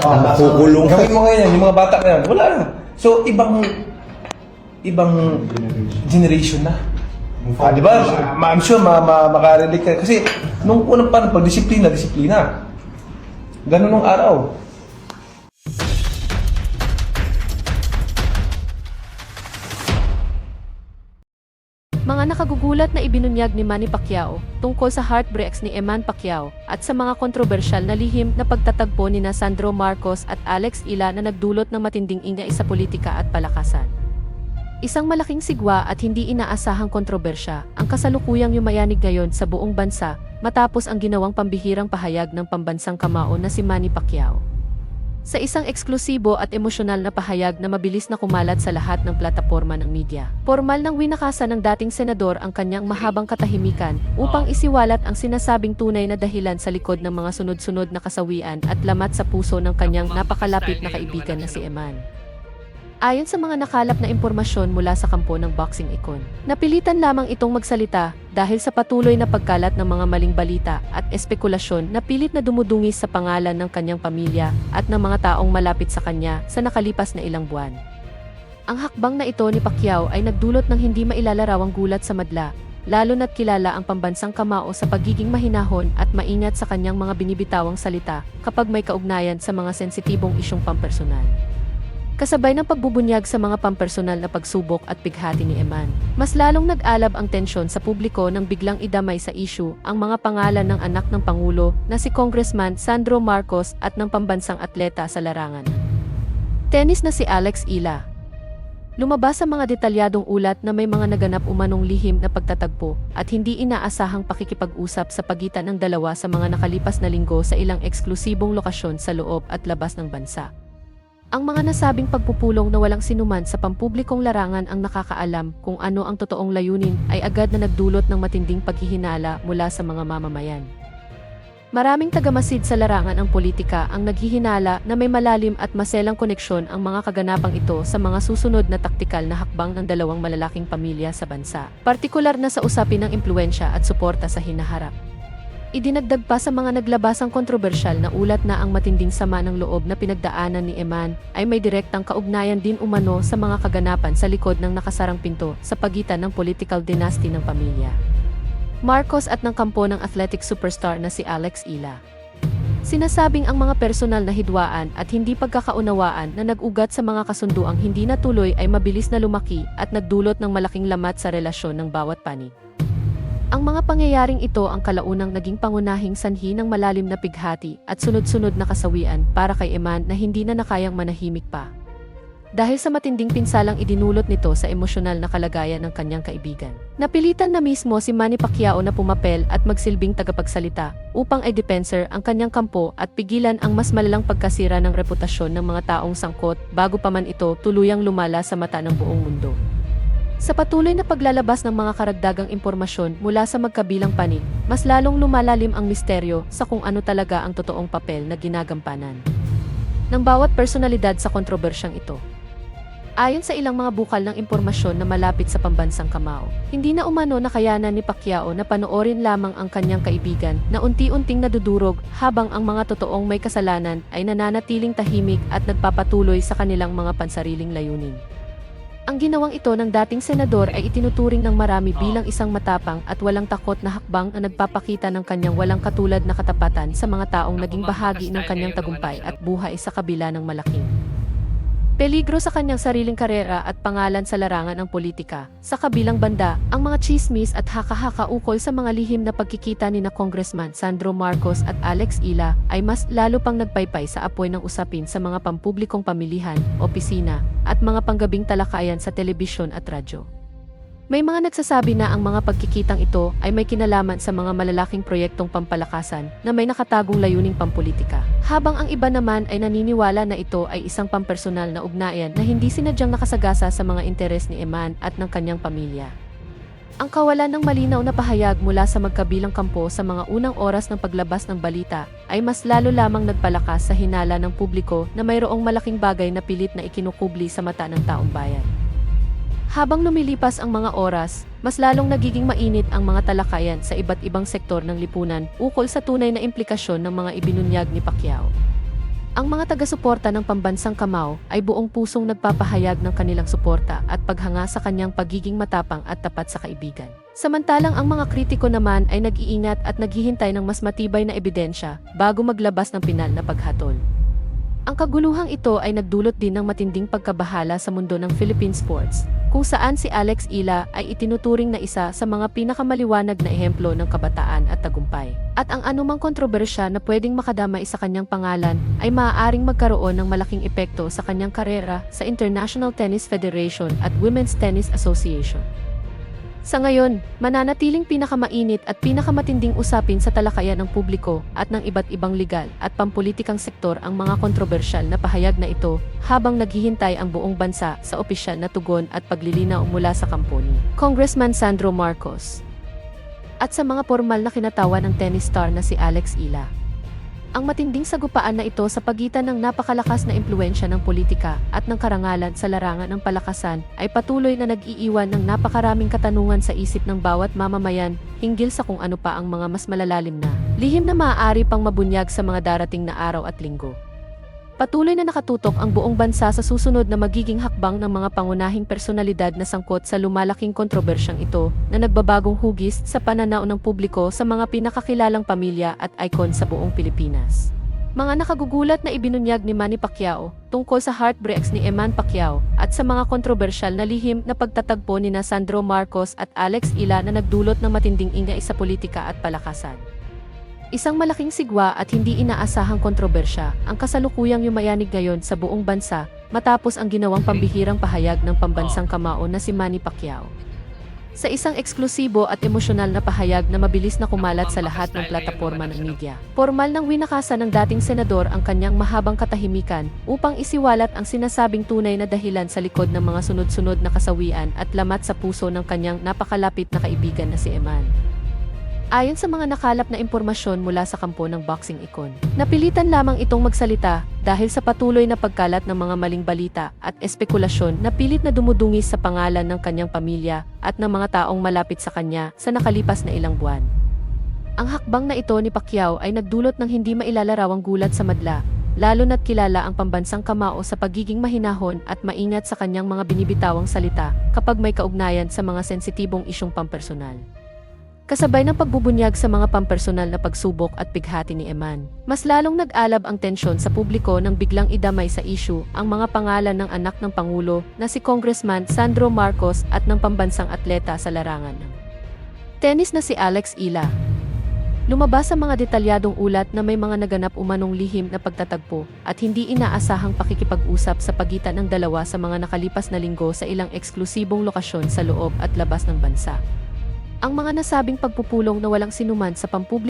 Makukulong ka. Gawin mo ngayon, yung mga bata ngayon, wala na. So, ibang generation na. Di ba? I'm sure makarelate ka. Kasi, nung unang panahon, pag disiplina. Ganun nung araw. Mga nakagugulat na ibinunyag ni Manny Pacquiao tungkol sa heartbreaks ni Eman Pacquiao at sa mga kontrobersyal na lihim na pagtatagpo ni Sandro Marcos at Alex Ila na nagdulot ng matinding ingay sa politika at palakasan. Isang malaking sigwa at hindi inaasahang kontrobersya ang kasalukuyang yumayanig ngayon sa buong bansa matapos ang ginawang pambihirang pahayag ng pambansang kamao na si Manny Pacquiao. Sa isang eksklusibo at emosyonal na pahayag na mabilis na kumalat sa lahat ng plataporma ng media, formal nang winakasan ng dating senador ang kanyang mahabang katahimikan upang isiwalat ang sinasabing tunay na dahilan sa likod ng mga sunod-sunod na kasawian at lamat sa puso ng kanyang napakalapit na kaibigan na si Eman. Ayon sa mga nakalap na impormasyon mula sa kampo ng boxing icon, napilitan lamang itong magsalita dahil sa patuloy na pagkalat ng mga maling balita at espekulasyon na pilit na dumudungis sa pangalan ng kanyang pamilya at ng mga taong malapit sa kanya sa nakalipas na ilang buwan. Ang hakbang na ito ni Pacquiao ay nagdulot ng hindi mailalarawang gulat sa madla, lalo na't kilala ang pambansang kamao sa pagiging mahinahon at maingat sa kanyang mga binibitawang salita kapag may kaugnayan sa mga sensitibong isyong pampersonal. Kasabay ng pagbubunyag sa mga pampersonal na pagsubok at pighati ni Eman, mas lalong nag-alab ang tensyon sa publiko nang biglang idamay sa issue ang mga pangalan ng anak ng Pangulo na si Congressman Sandro Marcos at ng pambansang atleta sa larangan tennis na si Alex Ila. Lumabas sa mga detalyadong ulat na may mga naganap umanong lihim na pagtatagpo at hindi inaasahang pakikipag-usap sa pagitan ng dalawa sa mga nakalipas na linggo sa ilang eksklusibong lokasyon sa loob at labas ng bansa. Ang mga nasabing pagpupulong na walang sinuman sa pampublikong larangan ang nakakaalam kung ano ang totoong layunin ay agad na nagdulot ng matinding paghihinala mula sa mga mamamayan. Maraming tagamasid sa larangan ng politika ang naghihinala na may malalim at maselang koneksyon ang mga kaganapang ito sa mga susunod na taktikal na hakbang ng dalawang malalaking pamilya sa bansa, partikular na sa usapin ng impluwensya at suporta sa hinaharap. Idinagdag pa sa mga naglabasang kontrobersyal na ulat na ang matinding sama ng loob na pinagdaanan ni Eman ay may direktang kaugnayan din umano sa mga kaganapan sa likod ng nakasarang pinto sa pagitan ng political dynasty ng pamilya Marcos at ng kampo ng athletic superstar na si Alex Ila. Sinasabing ang mga personal na hidwaan at hindi pagkakaunawaan na nag-ugat sa mga kasunduang hindi natuloy ay mabilis na lumaki at nagdulot ng malaking lamat sa relasyon ng bawat panig. Ang mga pangyayaring ito ang kalaunang naging pangunahing sanhi ng malalim na pighati at sunod-sunod na kasawian para kay Eman na hindi na nakayang manahimik pa. Dahil sa matinding pinsalang idinulot nito sa emosyonal na kalagayan ng kanyang kaibigan. Napilitan na mismo si Manny Pacquiao na pumapel at magsilbing tagapagsalita upang i-depenser ang kanyang kampo at pigilan ang mas malalang pagkasira ng reputasyon ng mga taong sangkot bago pa man ito tuluyang lumala sa mata ng buong mundo. Sa patuloy na paglalabas ng mga karagdagang impormasyon mula sa magkabilang panig, mas lalong lumalalim ang misteryo sa kung ano talaga ang totoong papel na ginagampanan ng bawat personalidad sa kontrobersyang ito. Ayon sa ilang mga bukal ng impormasyon na malapit sa pambansang kamao, hindi na umano nakayanan ni Pacquiao na panoorin lamang ang kanyang kaibigan na unti-unting nadudurog habang ang mga totoong may kasalanan ay nananatiling tahimik at nagpapatuloy sa kanilang mga pansariling layunin. Ang ginawang ito ng dating senador ay itinuturing ng marami bilang isang matapang at walang takot na hakbang na nagpapakita ng kanyang walang katulad na katapatan sa mga taong naging bahagi ng kanyang tagumpay at buhay sa kabila ng malaking peligro sa kanyang sariling karera at pangalan sa larangan ng politika. Sa kabilang banda, ang mga chismis at haka-haka ukol sa mga lihim na pagkikita ni na Congressman Sandro Marcos at Alex Ila ay mas lalo pang nagpaypay sa apoy ng usapin sa mga pampublikong pamilihan, opisina, at mga panggabing talakayan sa telebisyon at radyo. May mga nagsasabi na ang mga pagkikitang ito ay may kinalaman sa mga malalaking proyektong pampalakasan na may nakatagong layuning pampolitika. Habang ang iba naman ay naniniwala na ito ay isang pampersonal na ugnayan na hindi sinadyang nakasagasa sa mga interes ni Eman at ng kanyang pamilya. Ang kawalan ng malinaw na pahayag mula sa magkabilang kampo sa mga unang oras ng paglabas ng balita ay mas lalo lamang nagpalakas sa hinala ng publiko na mayroong malaking bagay na pilit na ikinukubli sa mata ng taong bayan. Habang lumilipas ang mga oras, mas lalong nagiging mainit ang mga talakayan sa iba't ibang sektor ng lipunan ukol sa tunay na implikasyon ng mga ibinunyag ni Pacquiao. Ang mga taga-suporta ng pambansang kamao ay buong pusong nagpapahayag ng kanilang suporta at paghanga sa kanyang pagiging matapang at tapat sa kaibigan. Samantalang ang mga kritiko naman ay nag-iingat at naghihintay ng mas matibay na ebidensya bago maglabas ng pinal na paghatol. Ang kaguluhang ito ay nagdulot din ng matinding pagkabahala sa mundo ng Philippine sports, kung saan si Alex Ila ay itinuturing na isa sa mga pinakamaliwanag na ehemplo ng kabataan at tagumpay. At ang anumang kontrobersya na pwedeng makadamay sa kanyang pangalan ay maaaring magkaroon ng malaking epekto sa kanyang karera sa International Tennis Federation at Women's Tennis Association. Sa ngayon, mananatiling pinakamainit at pinakamatinding usapin sa talakayan ng publiko at ng iba't ibang legal at pampulitikang sektor ang mga kontrobersyal na pahayag na ito habang naghihintay ang buong bansa sa opisyal na tugon at paglilinaw mula sa kampo ni Congressman Sandro Marcos at sa mga formal na kinatawan ng tennis star na si Alex Ila. Ang matinding sagupaan na ito sa pagitan ng napakalakas na impluwensya ng politika at ng karangalan sa larangan ng palakasan ay patuloy na nag-iiwan ng napakaraming katanungan sa isip ng bawat mamamayan hinggil sa kung ano pa ang mga mas malalalim na lihim na maaari pang mabunyag sa mga darating na araw at linggo. Patuloy na nakatutok ang buong bansa sa susunod na magiging hakbang ng mga pangunahing personalidad na sangkot sa lumalaking kontrobersyang ito na nagbabagong hugis sa pananaw ng publiko sa mga pinakakilalang pamilya at icon sa buong Pilipinas. Mga nakagugulat na ibinunyag ni Manny Pacquiao tungkol sa heartbreaks ni Eman Pacquiao at sa mga kontrobersyal na lihim na pagtatagpo ni Sandro Marcos at Alex Ila na nagdulot ng matinding ingay sa politika at palakasan. Isang malaking sigwa at hindi inaasahang kontrobersya ang kasalukuyang yumayanig ngayon sa buong bansa matapos ang ginawang pambihirang pahayag ng pambansang kamao na si Manny Pacquiao. Sa isang eksklusibo at emosyonal na pahayag na mabilis na kumalat sa lahat ng plataporma ng media, formal nang winakasan ng dating senador ang kanyang mahabang katahimikan upang isiwalat ang sinasabing tunay na dahilan sa likod ng mga sunod-sunod na kasawian at lamat sa puso ng kanyang napakalapit na kaibigan na si Eman. Ayon sa mga nakalap na impormasyon mula sa kampo ng boxing icon, napilitan lamang itong magsalita dahil sa patuloy na pagkalat ng mga maling balita at espekulasyon na pilit na dumudungis sa pangalan ng kanyang pamilya at ng mga taong malapit sa kanya sa nakalipas na ilang buwan. Ang hakbang na ito ni Pacquiao ay nagdulot ng hindi mailalarawang gulat sa madla, lalo na't kilala ang pambansang kamao sa pagiging mahinahon at maingat sa kanyang mga binibitawang salita kapag may kaugnayan sa mga sensitibong isyong pampersonal. Kasabay ng pagbubunyag sa mga pampersonal na pagsubok at pighati ni Eman, mas lalong nag-alab ang tensyon sa publiko nang biglang idamay sa issue ang mga pangalan ng anak ng Pangulo na si Congressman Sandro Marcos at ng pambansang atleta sa larangan ng tennis na si Alex Ila. Lumabas sa mga detalyadong ulat na may mga naganap umanong lihim na pagtatagpo at hindi inaasahang pakikipag-usap sa pagitan ng dalawa sa mga nakalipas na linggo sa ilang eksklusibong lokasyon sa loob at labas ng bansa. Ang mga nasabing pagpupulong na walang sinuman sa pampubliko